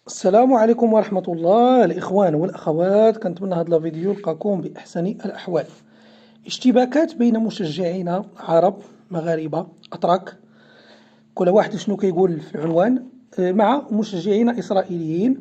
السلام عليكم ورحمة الله الإخوان والأخوات، كنتمنى هذا الفيديو يلقاكم بأحسن الأحوال. اشتباكات بين مشجعين عرب مغاربة أتراك، كل واحد شنو كيقول في العنوان، مع مشجعين إسرائيليين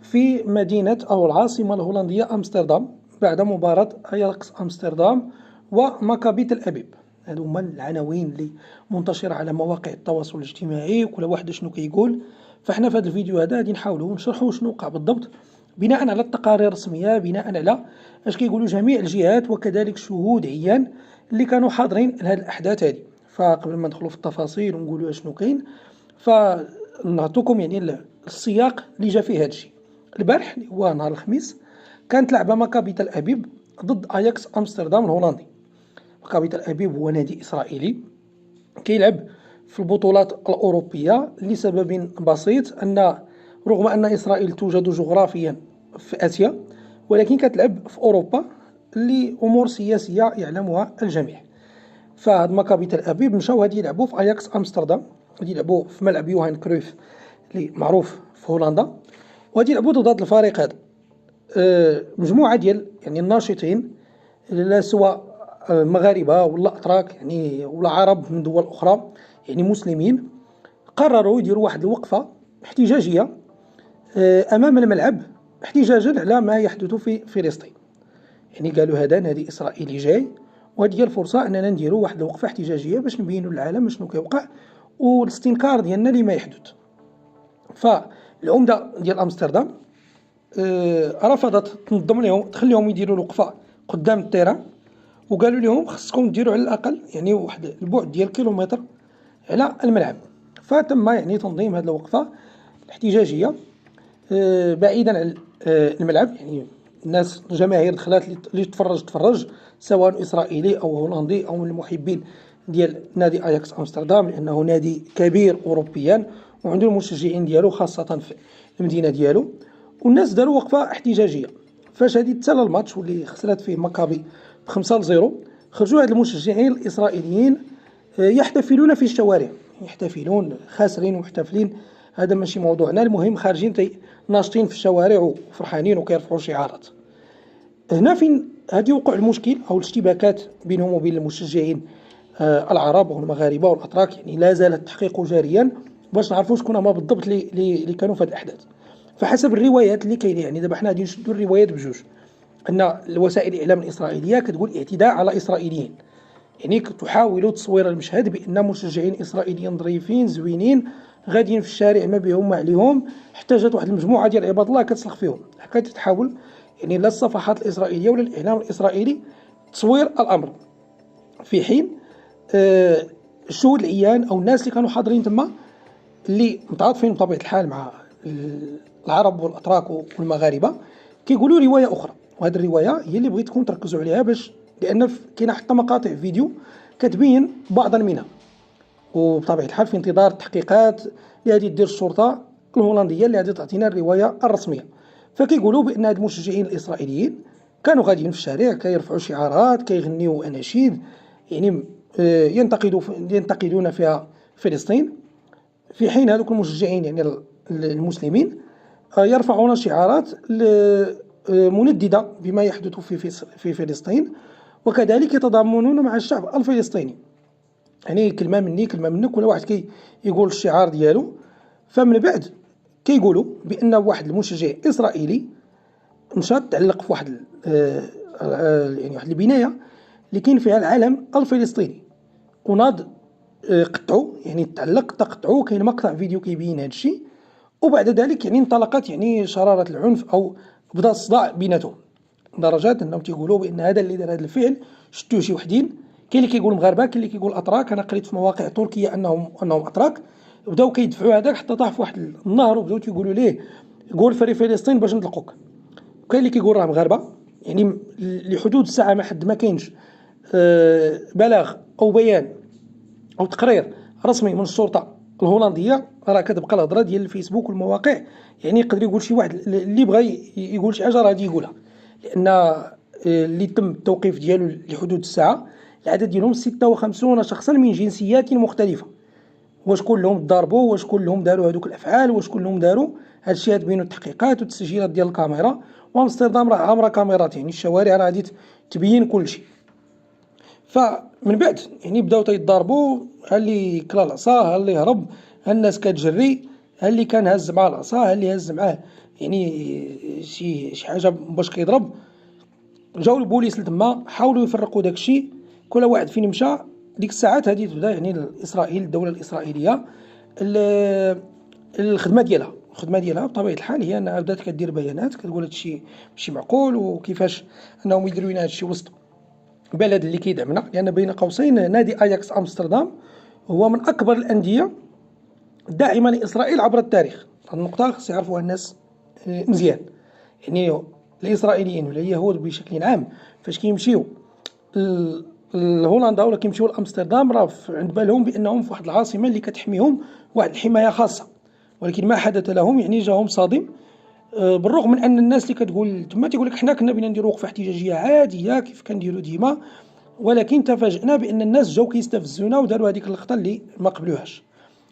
في مدينة أو العاصمة الهولندية أمستردام بعد مباراة أياكس أمستردام ومكابي تل أبيب. هادو هما العناوين اللي منتشرة على مواقع التواصل الاجتماعي وكل واحد شنو كيقول. فاحنا في هذا الفيديو هذا غادي نحاولوا نشرحوا شنو وقع بالضبط بناء على التقارير الرسمية، بناء على اش كيقولوا جميع الجهات وكذلك شهود عيان اللي كانوا حاضرين لهذه الأحداث هذه. فقبل ما ندخلوا في التفاصيل ونقولوا شنو كاين، فنعطوكم يعني السياق اللي جا فيه هذا الشيء. البارح اللي هو نهار الخميس كانت لعبة مكابي تل أبيب ضد أياكس أمستردام الهولندي. مكابي تل أبيب هو نادي إسرائيلي كيلعب في البطولات الأوروبية لسبب بسيط، أن رغم أن إسرائيل توجد جغرافيا في آسيا، ولكن كتلعب في أوروبا لأمور سياسية يعلمها الجميع. فهاد مكابي تل أبيب مشاو غادي يلعبوا في أياكس أمستردام، غادي يلعبوا في ملعب يوهان كرويف اللي معروف في هولندا، وغادي يلعبوا ضد هذا الفريق هذا. مجموعة ديال يعني الناشطين، لا سواء مغاربة ولا أتراك يعني ولا عرب من دول أخرى يعني مسلمين، قرروا يديروا واحد الوقفة احتجاجية أمام الملعب احتجاجا على ما يحدث في فلسطين. يعني قالوا هذا نادي إسرائيلي جاي وهذه هي الفرصة أننا نديروا واحد الوقفة احتجاجية باش نبينوا للعالم شنو كيوقع والاستنكار ديالنا لما يحدث. فالعمدة ديال أمستردام رفضت تنظم لهم تخليهم يديروا الوقفة قدام التيران، وقالوا لهم خصكم ديروا على الأقل يعني واحد البعد ديال كيلومتر على الملعب. فتم يعني تنظيم هذه الوقفة الاحتجاجية بعيدا عن الملعب. يعني الناس الجماهير دخلات اللي تفرج سواء إسرائيلي أو هولندي أو من المحبين ديال نادي أياكس أمستردام، لأنه نادي كبير أوروبيا وعنده المشجعين ديالو خاصة في المدينة ديالو. والناس داروا وقفة احتجاجية. فاش هادي تسالى الماتش واللي خسرت فيه مكابي ب5-0، خرجوا هاد المشجعين الإسرائيليين يحتفلون في الشوارع، يحتفلون خاسرين ومحتفلين، هذا ماشي موضوعنا، المهم خارجين ناشطين في الشوارع وفرحانين وكيرفعوا شعارات. هنا فين هادي وقع المشكل أو الاشتباكات بينهم وبين المشجعين العرب والمغاربة والأتراك. يعني لا زال التحقيق جاريا باش نعرفوا شكون هما بالضبط اللي كانوا في هذه الأحداث. فحسب الروايات اللي كاينه، يعني دابا حنا غادي نشدوا الروايات بجوج، ان الوسائل الاعلام الاسرائيليه كتقول اعتداء على اسرائيليين، يعني تحاول تصوير المشهد بان مشجعين اسرائيليين ظريفين زوينين غاديين في الشارع ما بهم ما عليهم، حتى جات واحد المجموعه ديال عباد الله كتسلخ فيهم. حكايه تحاول يعني لا الصفحات الاسرائيليه ولا الاعلام الاسرائيلي تصوير الامر، في حين الشهود العيان او الناس اللي كانوا حاضرين تما اللي متعاطفين بطبيعه الحال مع العرب والاتراك والمغاربه كيقولوا روايه اخرى. وهذه الروايه هي اللي بغيتكم تركزوا عليها، باش لان كاينه حتى مقاطع فيديو كتبين بعضا منها، وبطبيعه الحال في انتظار التحقيقات اللي غادي دير الشرطه الهولنديه اللي غادي تعطينا الروايه الرسميه. فكيقولوا بان هاد المشجعين الاسرائيليين كانوا غاديين في الشارع كيرفعوا شعارات كيغنيوا اناشيد، يعني ينتقدون فيها فلسطين، في حين هذوك المشجعين يعني المسلمين يرفعون شعارات منددة بما يحدث في فلسطين، وكذلك يتضامنون مع الشعب الفلسطيني. يعني كلمة مني كلمة منك، كل واحد يقول الشعار ديالو. فمن بعد كيقولوا بأن واحد المشجع إسرائيلي مشى تعلق في واحد يعني واحد البناية اللي كاين فيها العلم الفلسطيني، وناض قطعوا يعني تعلق تقطعوا. كاين مقطع فيديو كيبين هذا الشيء. وبعد ذلك يعني انطلقت يعني شرارة العنف أو بدا الصداع بيناتهم، لدرجة أنهم تيقولوا بأن هذا اللي دار هذا الفعل شتوه شي وحدين. كاين اللي كيقول مغاربة، كاين اللي كيقول أتراك. أنا قريت في مواقع تركية أنهم أتراك، بداو كيدفعوا هذاك حتى طاح في واحد النهر وبداو تيقولوا ليه قول فري فلسطين باش نطلقوك. وكاين اللي كيقول راه مغاربة. يعني لحدود الساعة ما حد ما كاينش بلاغ أو بيان أو تقرير رسمي من الشرطة الهولندية، راه كتبقى الهضره ديال الفيسبوك والمواقع. يعني يقدر يقول شي واحد اللي بغى يقول شي حاجه راه غادي يقولها، لان اللي تم التوقيف ديالو لحدود الساعه العدد ديالهم 56 شخصا من جنسيات مختلفه. واش كلهم ضربوا، واش كلهم داروا هذوك الافعال، واش كلهم داروا هادشي تبينوا التحقيقات والتسجيلات ديال الكاميرا. وامستردام راه عامره كاميرات، يعني الشوارع راه غادي تبين كلشي. فمن بعد يعني بداو تيضاربوا، ها اللي كلا العصا، ها اللي هرب، ها الناس كتجري، ها اللي كان هز معاه العصا، ها اللي هز معاه يعني شي حاجه باش كيضرب. جاو البوليس لتما، حاولوا يفرقوا داكشي، كل واحد فين مشى. ديك الساعات هذه تبدا يعني الاسرائيل، الدوله الاسرائيليه الخدمه ديالها بطبيعه الحال هي انها بدات كدير بيانات كتقول هادشي ماشي معقول، وكيفاش انهم يديروا لنا هادشي وسط بلد اللي كيدعمنا. لان بين قوسين نادي اياكس امستردام هو من اكبر الانديه الداعمه لاسرائيل عبر التاريخ. هذه النقطه خص يعرفوها الناس مزيان. يعني الاسرائيليين ولا اليهود بشكل عام فاش كيمشيو لهولندا ولا كيمشيو لامستردام، راه عند بالهم بانهم في واحد العاصمه اللي كتحميهم واحد الحمايه خاصه، ولكن ما حدث لهم يعني جاهم صادم. بالرغم من ان الناس اللي كتقول تما تيقول لك حنا كنا بغينا نديروا وقفه احتجاجيه عاديه كيف كنديروا ديما، ولكن تفاجئنا بان الناس جاو كيستفزونا وداروا هذيك اللقطه اللي ما قبلوهاش.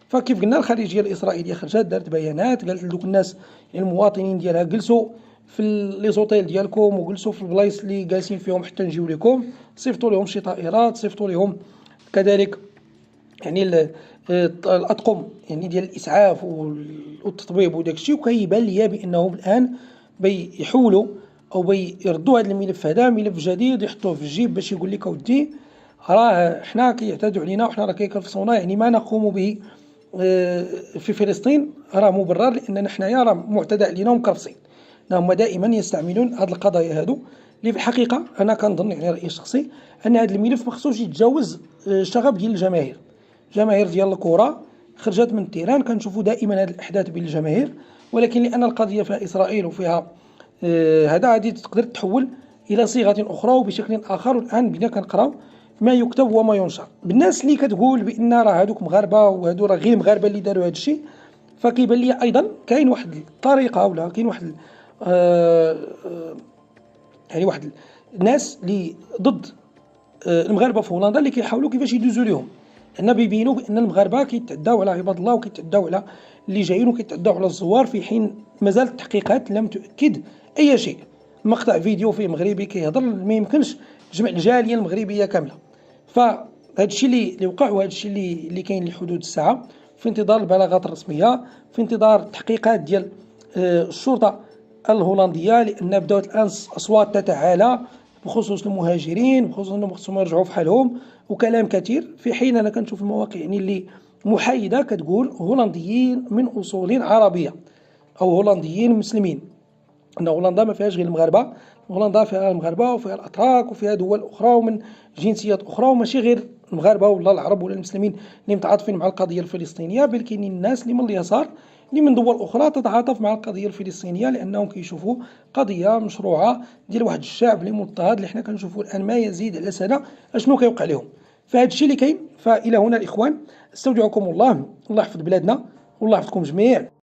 فكيف قلنا الخارجيه الاسرائيليه خرجت دارت بيانات، قالت لدوك الناس يعني المواطنين ديالها جلسوا في لي زوطيل ديالكم وجلسوا في البلايص اللي جالسين فيهم حتى نجيو لكم، صيفطوا لهم شي طائرات، صيفطوا لهم كذلك يعني الاطقم يعني ديال الاسعاف والتطبيب وداك الشيء. وكيبان ليا بانهم الان بيحولوا او بيردوا هذا الملف، هذا ملف جديد يحطوه في الجيب باش يقول لك اودي راه حنا كيعتادوا علينا وحنا راه كيكرفصونا، يعني ما نقوم به في فلسطين راه مبرر، لاننا حنايا راه معتدى علينا ومكرفصين. هما دائما يستعملون هذه القضايا هذو اللي في الحقيقه انا كنظن يعني رايي الشخصي ان هذا الملف ما خصوش يتجاوز الشغب ديال الجماهير. جماهير ديال الكره خرجت من التيران، كنشوفوا دائما هذه الاحداث بين الجماهير، ولكن لان القضيه فيها اسرائيل وفيها هذا غادي تقدر تحول الى صيغه اخرى وبشكل اخر. والان بدنا كنقراو ما يكتب وما ينشر. بالناس اللي كتقول بان راه هذوك مغاربه وهذو راه غير مغاربه اللي داروا هذا الشيء، فكيبان لي ايضا كاين واحد الطريقه ولا كاين واحد يعني واحد الناس اللي ضد المغاربه في هولندا اللي كيحاولوا كيفاش يدوزوا لهم، لان بيبينوا بان المغاربه كيتعداو على عباد الله وكيتعداو على اللي جايين وكيتعداو على الزوار، في حين مازال التحقيقات لم تؤكد اي شيء. مقطع فيديو فيه مغربي كيهضر ما يمكنش تجمع الجاليه المغربيه كامله. فهذا الشيء اللي وقع وهذا الشيء اللي كاين لحدود الساعه، في انتظار البلاغات الرسميه، في انتظار التحقيقات ديال الشرطه الهولنديه، لان بدات الان اصوات تتعالى بخصوص المهاجرين، بخصوص انهم خصهم يرجعوا في حالهم وكلام كثير. في حين انا كنشوف المواقع يعني اللي محايده كتقول هولنديين من اصول عربيه او هولنديين مسلمين، ان هولندا ما فيهاش غير المغاربه، هولندا فيها المغاربه وفيها الاتراك وفيها دول اخرى ومن جنسيات اخرى، وماشي غير المغاربه ولا العرب ولا المسلمين اللي متعاطفين مع القضيه الفلسطينيه، بل كاينين الناس اللي من اليسار اللي من دول اخرى تتعاطف مع القضيه الفلسطينيه، لانهم كيشوفوا قضيه مشروعه ديال واحد الشعب اللي مضطهد اللي حنا كنشوفوا الان ما يزيد على سنه اشنو كيوقع لهم. فهاد الشيء اللي كاين. فالى هنا الاخوان، استودعكم الله، الله يحفظ بلادنا والله يحفظكم جميع.